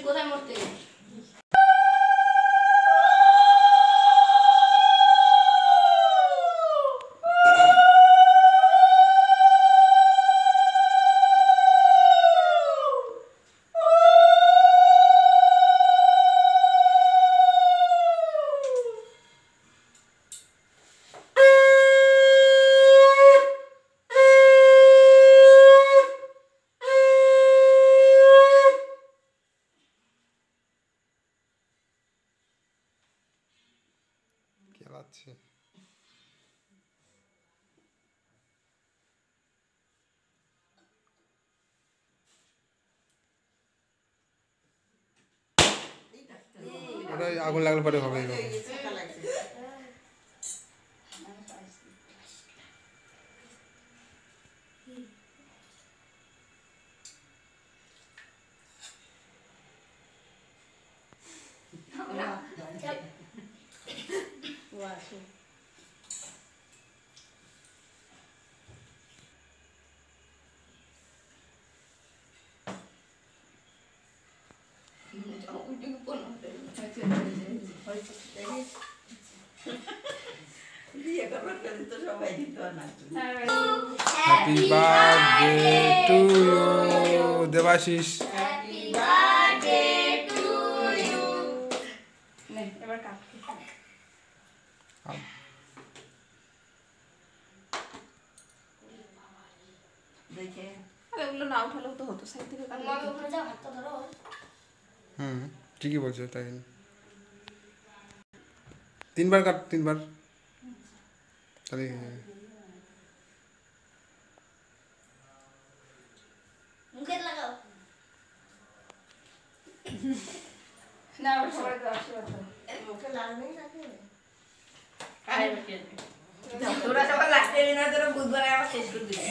কোথায় মরতে খেলাচ্ছে আগুন লাগলে পরে হবে happy birthday to you Debashish happy birthday to you নে এবার কাট দেখে আরে ওগুলো না উঠালেও তো হতো সাইড থেকে আমি ওখানে যাও হাতটা ধরো ঠিকই বলছো তাই তিনবার কাট তিনবার তাহলে মুখে লাগাও না ওটা সবাই তো আশীর্বাদ করো মুখে লাগবেই নাকি আরে বেশি তোরা সবাই লাস্টে দিন তোরা বুধবার আবার শেষ করে দিবি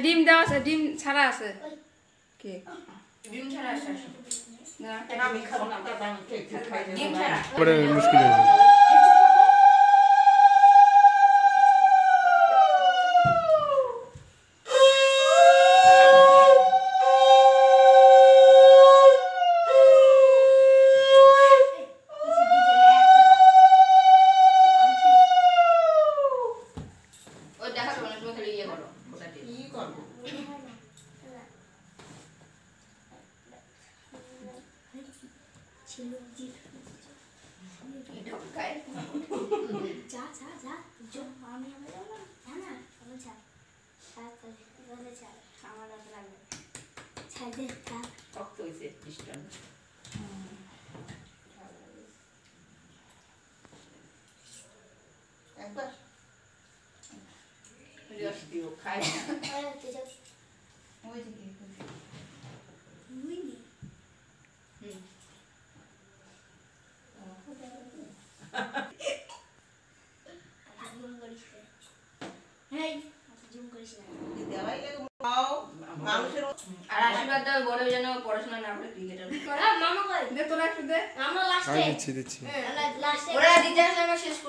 ডিম দেওয়া আছে ডিম ছাড়া আছে কে ডিম ছাড়া আছে না কেন আমি খাবো না ডিম ছাড়া বড় মুশকিল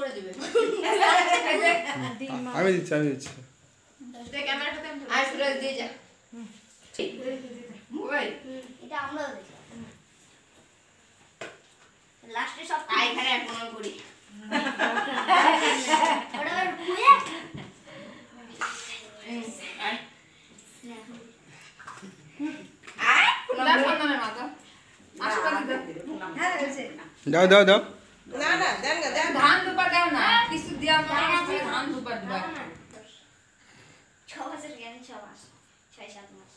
হয়ে যাবে আমি দিচ্ছি লাস্টে সব এখানে এখন করি দাও দাও দাও না না দেন না ধান দুপা দাও না কিছু দিয়া ধান দুপা দিবা 6 মাসের জ্ঞান 6 মাস 6-7 মাস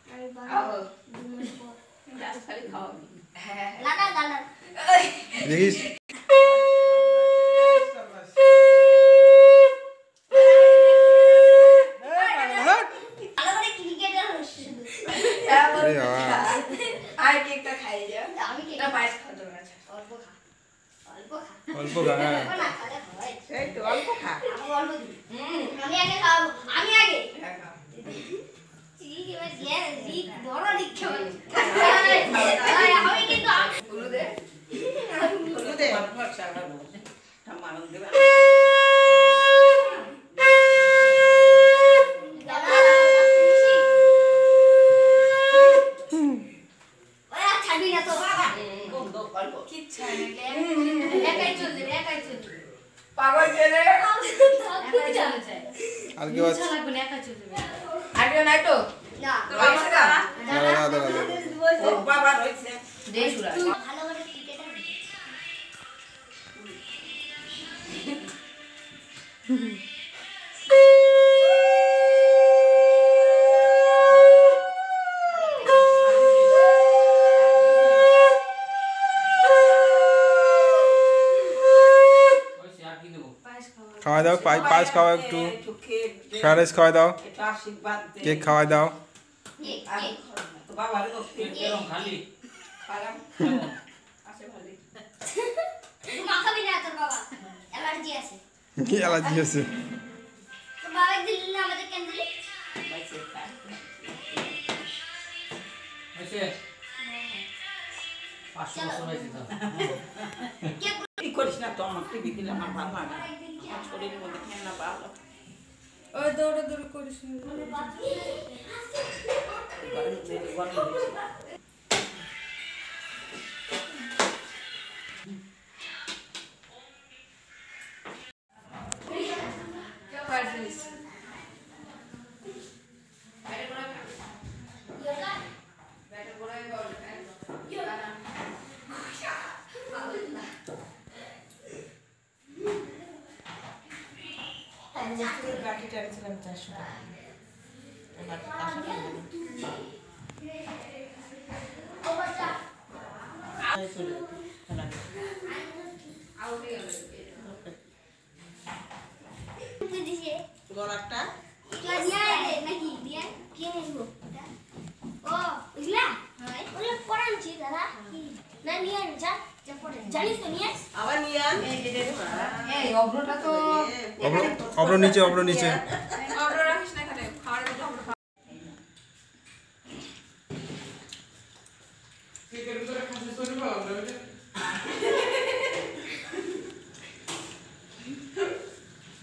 আরে বাবা 2 মাস পর গাছ খালি খাও হ্যাঁ লাগা গালা দেখিস আই কেকটা খাই যা আমি কেকটা পায়েস খাওয়া দরকার অল্প খা খা হ্যাঁ এই তো অল্প খা। আমি আগে খাবো আমি আগে হ্যাঁ, খাও। আমি কিন্তু হলুদ দে। হলুদ দে। ঠাম্মা আনন্দ দেবে। গন্ধ অল্প। পাগল ছেলে। আর কি বাস আগে নাই তো? না তো বাবা খা। দাদা ও বাবা রইছে। দে সুরা ভালো করে ক্রিকেটার খাওয়া দাও পায়েস খাওয়া একটু একটু খেয়ে দে। ফ্রাইড রাইস খাওয়া দাও একটু আশীর্বাদ দে। কেক খাওয়া দাও আর তো বাবার তো এরকম খালি খালাম। আছে ভালোই। তুই মাখাবি না তোর বাবা অ্যালার্জি আছে কি অ্যালার্জি আছে তোর বাবা দিলি না আমাদের কেন দিলি বাইসে খা। হয়েছে 500 বছর হয়েছে তো কি করিস না তো আমার টিভি দিলে আমার ভালো লাগে না। আমার শরীরের মধ্যে ঠান্ডা ভালো। ওই দৌড়াদৌড়ি করিস না। গরম বেশি। বাটিটা এনেছিলাম 400 টাকা। এবার 500 টাকা দিলাম। এই চলে যেতে। খেলা নেই। তুই দিছে গলাটা তুই দিয়া রে নাকি দিয়া কে নেবো ও বুঝলা হ্যাঁ ওগুলো পড়াচ্ছি দাদা না নিয়ে যা যা পড়ে জানিস তো নিয়ে আবার নিয়ে আন। এই অগ্রটা তো অব্র নিচে অর্ডার রাখিস না এখানে খাওয়ার মধ্যে আমরা খাওয়া।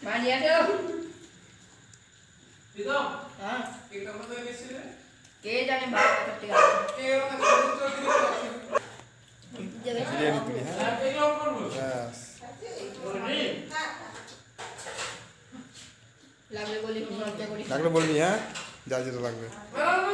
মানিয়া তো দিদম হ্যাঁ কেক আমরা গেছিলে কে জানে বাবা করতে গেল। কে আমাকে সুযোগ দিতে বিরিয়ানি তুলি হ্যাঁ এগুলো করব ব্যাস লাগলে বলি লজ্জা করি। লাগলে বলবি হ্যাঁ যা যেটা লাগবে বাবা